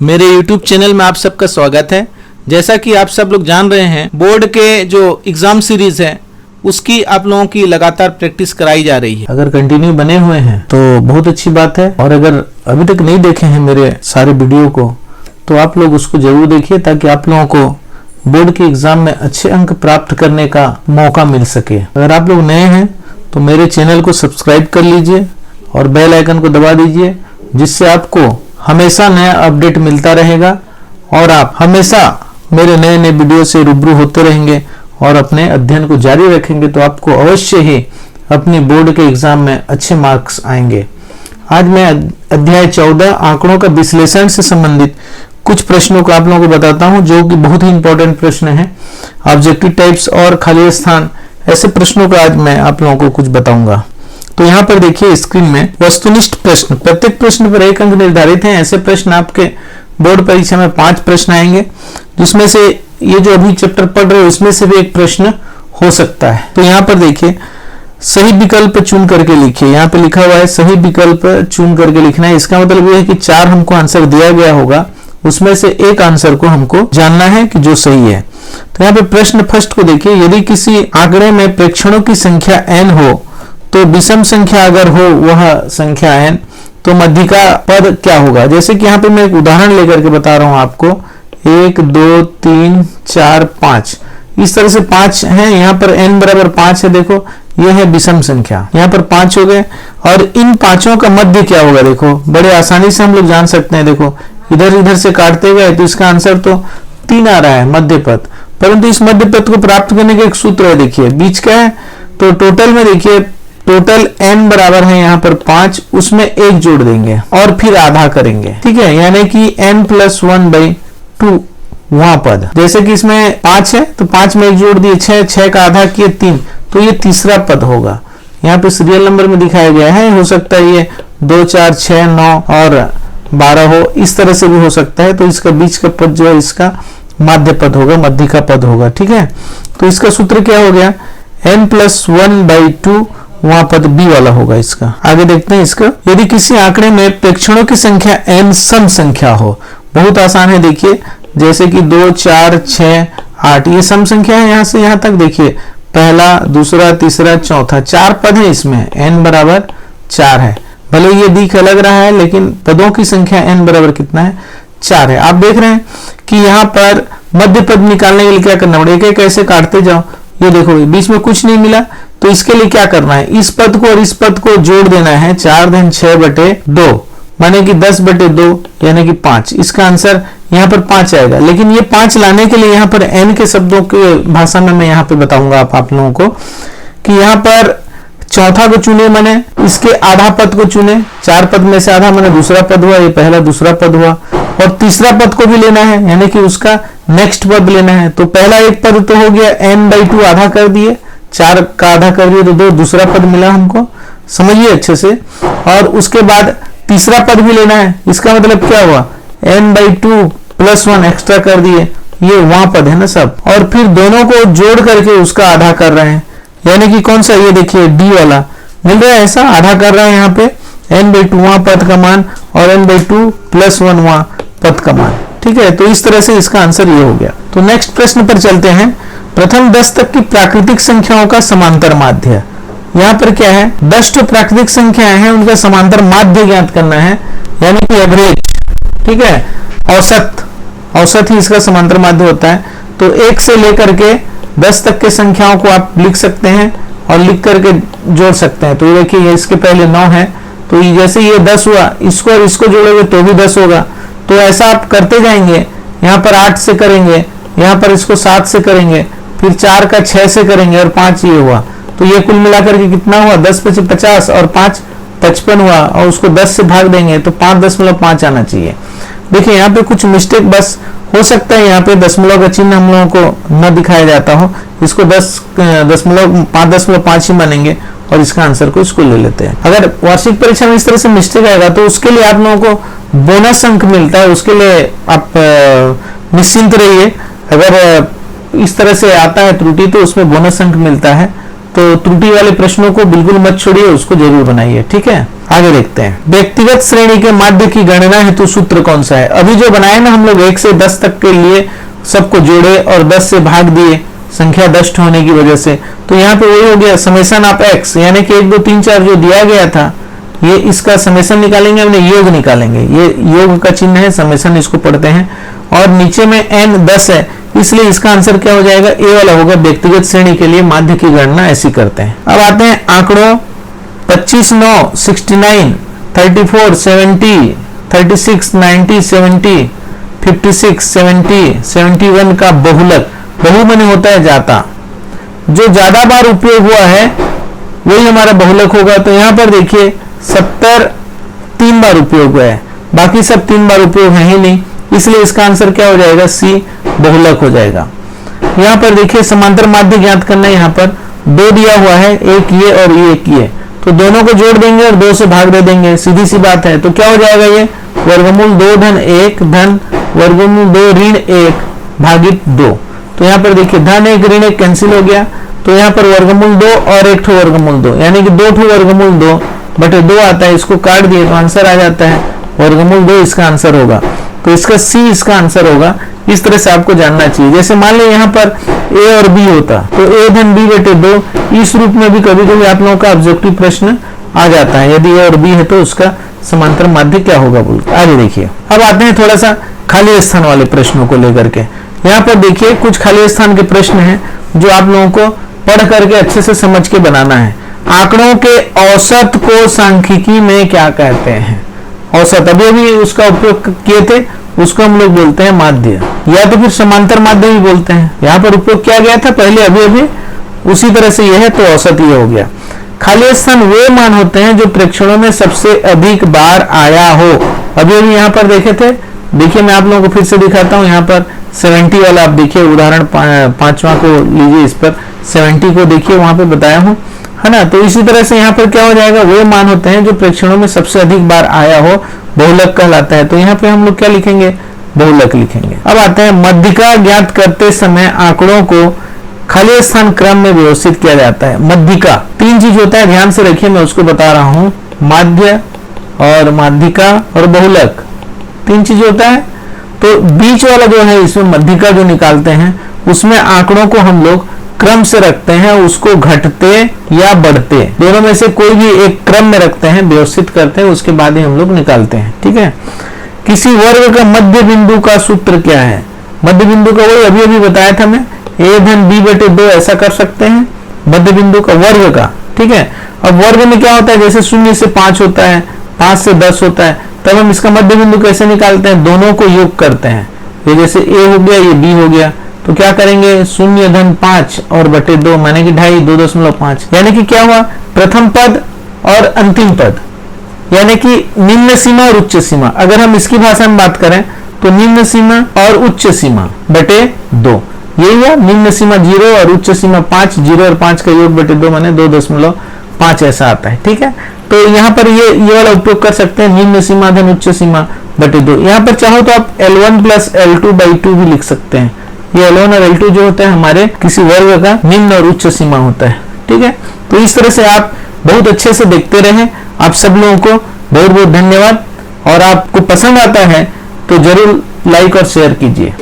मेरे YouTube channel में आप सबका स्वागत है। जैसा कि आप सब लोग जान रहे हैं, बोर्ड के जो एग्जाम सीरीज है उसकी आप लोगों की लगातार प्रैक्टिस कराई जा रही है। अगर कंटिन्यू बने हुए हैं तो बहुत अच्छी बात है, और अगर अभी तक नहीं देखे हैं मेरे सारे वीडियो को तो आप लोग उसको जरूर देखिए, ताकि आप लोगों को बोर्ड के एग्जाम में अच्छे अंक प्राप्त करने का मौका मिल सके। अगर आप लोग नए हैं तो मेरे चैनल को सब्सक्राइब कर लीजिए और बेल आइकन को दबा दीजिए, जिससे आपको हमेशा नया अपडेट मिलता रहेगा और आप हमेशा मेरे नए नए वीडियो से रूबरू होते रहेंगे और अपने अध्ययन को जारी रखेंगे तो आपको अवश्य ही अपनी बोर्ड के एग्जाम में अच्छे मार्क्स आएंगे। आज मैं अध्याय 14 आंकड़ों का विश्लेषण से संबंधित कुछ प्रश्नों को आप लोगों को बताता हूं, जो कि बहुत ही इंपॉर्टेंट प्रश्न है। ऑब्जेक्टिव टाइप्स और खाली स्थान, ऐसे प्रश्नों का आज मैं आप लोगों को कुछ बताऊंगा। तो यहाँ पर देखिए स्क्रीन में वस्तुनिष्ठ प्रश्न, प्रत्येक प्रश्न पर 1 अंक निर्धारित है। ऐसे प्रश्न आपके बोर्ड परीक्षा में 5 प्रश्न आएंगे, जिसमें से ये जो अभी चैप्टर पढ़ रहे हो इसमें से भी एक प्रश्न हो सकता है। तो यहाँ पर देखिए सही विकल्प चुन करके लिखिए। यहाँ पे लिखा हुआ है सही विकल्प चुन करके लिखना है। इसका मतलब ये है कि 4 हमको आंसर दिया गया होगा, उसमें से एक आंसर को हमको जानना है कि जो सही है। तो यहाँ पे प्रश्न फर्स्ट को देखिए, यदि किसी आंकड़े में प्रेक्षणों की संख्या n हो तो विषम संख्या अगर हो वह संख्या n, तो मध्य का पद क्या होगा। जैसे कि यहाँ पे मैं एक उदाहरण लेकर के बता रहा हूं आपको, 1 2 3 4 5, इस तरह से 5 हैं। यहाँ पर n बराबर 5 है। देखो यह है विषम संख्या, यहाँ पर 5 हो गए, और इन पांचों का मध्य क्या होगा देखो बड़े आसानी से हम लोग जान सकते हैं। देखो इधर इधर से काटते गए तो इसका आंसर तो 3 आ रहा है, मध्य पद। परंतु इस मध्य पद को प्राप्त करने का एक सूत्र है, देखिए बीच का है। तो टोटल में देखिए टोटल n बराबर है यहाँ पर 5, उसमें 1 जोड़ देंगे और फिर आधा करेंगे, ठीक है, यानी कि n + 1/2 वहां पद। जैसे कि इसमें 5 है तो 5 में 1 जोड़ दिए 6, 6 का आधा किए 3, तो ये तीसरा पद होगा। यहाँ पे सीरियल नंबर में दिखाया गया है, हो सकता है ये 2 4 6 9 और 12 हो, इस तरह से भी हो सकता है। तो इसका बीच का पद जो है इसका माध्य पद होगा, मध्य का पद होगा, ठीक है। तो इसका सूत्र क्या हो गया, n + 1/2 वहां पद बी वाला होगा। इसका आगे देखते हैं। इसका यदि किसी आंकड़े में प्रेक्षणों की संख्या n सम संख्या हो, बहुत आसान है, देखिए जैसे कि 2 4 6 8 ये सम संख्या है। यहाँ से यहाँ तक देखिए पहला दूसरा तीसरा चौथा 4 पद है, इसमें n बराबर 4 है। भले ये दिख अलग रहा है लेकिन पदों की संख्या n बराबर कितना है, 4 है। आप देख रहे हैं कि यहाँ पर मध्य पद निकालने के लिए क्या करना पड़ेगा, एक ऐसे काटते जाओ, ये देखो बीच में कुछ नहीं मिला, तो इसके लिए क्या करना है, इस पद को और इस पद को जोड़ देना है। 4 × 6/2 माने कि 10/2 यानी कि 5। इसका आंसर यहाँ पर 5 आएगा। लेकिन ये 5 लाने के लिए यहाँ पर n के शब्दों के भाषा में मैं यहाँ पे बताऊंगा आप लोगों को कि यहाँ पर चौथा को चुने, माने इसके आधा पद को चुने। 4 पद में से आधा माने दूसरा पद हुआ, ये पहला दूसरा पद हुआ, और तीसरा पद को भी लेना है, यानी कि उसका नेक्स्ट पद लेना है। तो पहला एक पद तो हो गया, n/2 आधा कर दिए, 4 का आधा कर दिए तो 2 दूसरा पद मिला हमको, समझिए अच्छे से। और उसके बाद तीसरा पद भी लेना है। इसका मतलब क्या हुआ, n/2 + 1 एक्स्ट्रा कर दिए, ये वहां पद है ना सब, और फिर दोनों को जोड़ करके उसका आधा कर रहे हैं, यानी कि कौन सा, ये देखिए डी वाला मिल रहा है, ऐसा आधा कर रहे हैं यहाँ पे n/2 वहां पद का मान और n/2 + 1 वहां पद का मान, ठीक है। तो इस तरह से इसका आंसर ये हो गया। तो नेक्स्ट प्रश्न पर चलते हैं। प्रथम 10 तक की प्राकृतिक संख्याओं का समांतर माध्य। यहाँ पर क्या है, 10 तो प्राकृतिक संख्याएं हैं, उनका समांतर माध्य ज्ञात करना है, यानी कि एवरेज, ठीक है, औसत ही इसका समांतर माध्य होता है। तो 1 से लेकर के 10 तक के संख्याओं को आप लिख सकते हैं और लिख करके जोड़ सकते हैं। तो ये देखिए ये इसके पहले 9 है, तो जैसे ये 10 हुआ, इसको और इसको जोड़ोगे तो भी 10 होगा। तो ऐसा आप करते जाएंगे, यहाँ पर 8 से करेंगे, यहाँ पर इसको 7 से करेंगे, फिर 4 का 6 से करेंगे और 5 ये हुआ। तो ये कुल मिलाकर के कितना हुआ, 10 × 5 = 50 और 5 = 55 हुआ, और उसको 10 से भाग देंगे तो 5.5 आना चाहिए। देखिए यहाँ पे कुछ मिस्टेक बस हो सकता है, यहाँ पे दशमलव का चिन्ह हम लोगों को न दिखाया जाता हो, इसको 5.5 ही मानेंगे और इसका आंसर को इसको ले लेते हैं। अगर वार्षिक परीक्षा में इस तरह से मिस्टेक आएगा तो उसके लिए आप लोगों को बोनस अंक मिलता है, उसके लिए आप निश्चिंत रहिए। अगर इस तरह से आता है त्रुटि तो उसमें बोनस अंक मिलता है, तो त्रुटि वाले प्रश्नों को बिल्कुल मत छोड़िए, उसको जरूर बनाइए। ठीक है, आगे देखते हैं। व्यक्तिगत श्रेणी के माध्य की गणना हेतु सूत्र कौन सा है? अभी जो बनाए ना हम लोग 1 से 10 तक के लिए सबको जोड़े और 10 से भाग दिए, संख्या 10 होने की वजह से, तो यहाँ पे वही हो गया समेशन ऑफ x, यानी कि 1 2 3 4 जो दिया गया था, ये इसका समेशन निकालेंगे, हमने योग निकालेंगे, ये योग का चिन्ह है, समेशन इसको पढ़ते हैं, और नीचे में n 10 है, इसलिए इसका आंसर क्या हो जाएगा? ए वाला होगा। व्यक्तिगत श्रेणी के लिए माध्य की गणना ऐसी करते हैं। अब आते हैं आंकड़ों 25 9 69 34 70 36 90 70 56 70 71 का बहुलक, बहु माने होता है जाता, जो ज्यादा बार उपयोग हुआ है वही हमारा बहुलक होगा। तो यहाँ पर देखिए 70 3 बार उपयोग हुआ है, बाकी सब 3 बार उपयोग है ही नहीं, इसलिए इसका आंसर क्या हो जाएगा? सी बहुलक हो जाएगा। यहाँ पर देखिए समांतर माध्य ज्ञात करना है, यहाँ पर 2 दिया हुआ है, एक ये और एक ये, तो दोनों को जोड़ देंगे और 2 से भाग दे देंगे, सीधी सी बात है। तो क्या हो जाएगा? ये वर्गमूल 2 धन 1 धन वर्गमूल 2 ऋण 1 भागित 2। तो यहाँ पर देखिए धन 1 ऋण 1 कैंसिल हो गया, तो यहाँ पर वर्गमूल 2 और 1 ठो वर्गमूल 2, यानी कि 2 ठो वर्गमूल 2 बटे 2 आता है, इसको काट दिए तो आंसर आ जाता है वर्गमूल 2, इसका आंसर होगा। तो इसका सी इसका आंसर होगा। इस तरह से आपको जानना चाहिए। जैसे मान लो यहाँ पर ए और बी होता, तो ए धन बी बटे 2, इस रूप में भी कभी कभी आप लोगों का ऑब्जेक्टिव प्रश्न आ जाता है। यदि ए और बी है तो उसका समांतर माध्य क्या होगा बोल। आगे देखिए, अब आते हैं थोड़ा सा खाली स्थान वाले प्रश्नों को लेकर के। यहाँ पर देखिए कुछ खाली स्थान के प्रश्न हैं जो आप लोगों को पढ़ करके अच्छे से समझ के बनाना है। आंकड़ों के औसत को सांख्यिकी में क्या कहते हैं? औसत अभी अभी उसका उपयोग किए थे, उसको हम लोग बोलते हैं माध्य, या तो फिर समांतर माध्य भी बोलते हैं। यहाँ पर उपयोग किया गया था पहले, अभी अभी उसी तरह से यह है, तो औसत ये हो गया। खाली स्थान वे मान होते हैं जो प्रेक्षणों में सबसे अधिक बार आया हो। अभी अभी यहाँ पर देखे थे, देखिए मैं आप लोगों को फिर से दिखाता हूँ। यहाँ पर 70 वाला आप देखिए, उदाहरण 5वां को लीजिए, इस पर 70 को देखिए, वहां पे बताया हूँ, है ना। तो इसी तरह से यहाँ पर क्या हो जाएगा? वे मान होते हैं जो प्रेक्षणों में सबसे अधिक बार आया हो, बहुलक कहलाता है। तो यहाँ पे हम लोग क्या लिखेंगे? बहुलक लिखेंगे। अब आते हैं मध्यिका ज्ञात करते समय आंकड़ों को खाली स्थान क्रम में व्यवस्थित किया जाता है। मध्यिका 3 चीज होता है, ध्यान से रखिए, मैं उसको बता रहा हूँ। माध्य और माध्यिका और बहुलक 3 चीज होता है। तो बीच वाला जो है, इसमें मध्यिका जो निकालते हैं, उसमें आंकड़ों को हम लोग क्रम से रखते हैं, उसको घटते या बढ़ते दोनों में से कोई भी एक क्रम में रखते हैं, व्यवस्थित करते हैं, उसके बाद ही हम लोग निकालते हैं। ठीक है। किसी वर्ग का मध्य बिंदु का सूत्र क्या है? मध्य बिंदु का वही अभी अभी बताया था मैं, a धन b बटे 2 ऐसा कर सकते हैं मध्य बिंदु का, वर्ग का। ठीक है। अब वर्ग में क्या होता है? जैसे 0 से 5 होता है, 5 से 10 होता है, तब हम इसका मध्य बिंदु कैसे निकालते हैं? दोनों को योग करते हैं। ये जैसे a हो गया, ये b हो गया, तो क्या करेंगे? 0 धन 5 और बटे 2 माने कि 2.5 2.5, यानी कि क्या हुआ? प्रथम पद और अंतिम पद, यानी कि निम्न सीमा और उच्च सीमा। अगर हम इसकी भाषा में बात करें तो निम्न सीमा और उच्च सीमा बटे 2, यही हुआ। निम्न सीमा 0 और उच्च सीमा 5, 0 और 5 का योग बटे 2 माने 2.5 ऐसा आता है। ठीक है। तो यहाँ पर ये वाला उपयोग कर सकते हैं, निम्न सीमा धन उच्च सीमा बटे 2। यहाँ पर चाहो तो आप L1 प्लस L2 बाई 2 भी लिख सकते हैं। ये L1 और L2 जो होता है हमारे किसी वर्ग का निम्न और उच्च सीमा होता है। ठीक है। तो इस तरह से आप बहुत अच्छे से देखते रहें। आप सब लोगों को बहुत बहुत धन्यवाद, और आपको पसंद आता है तो जरूर लाइक और शेयर कीजिए।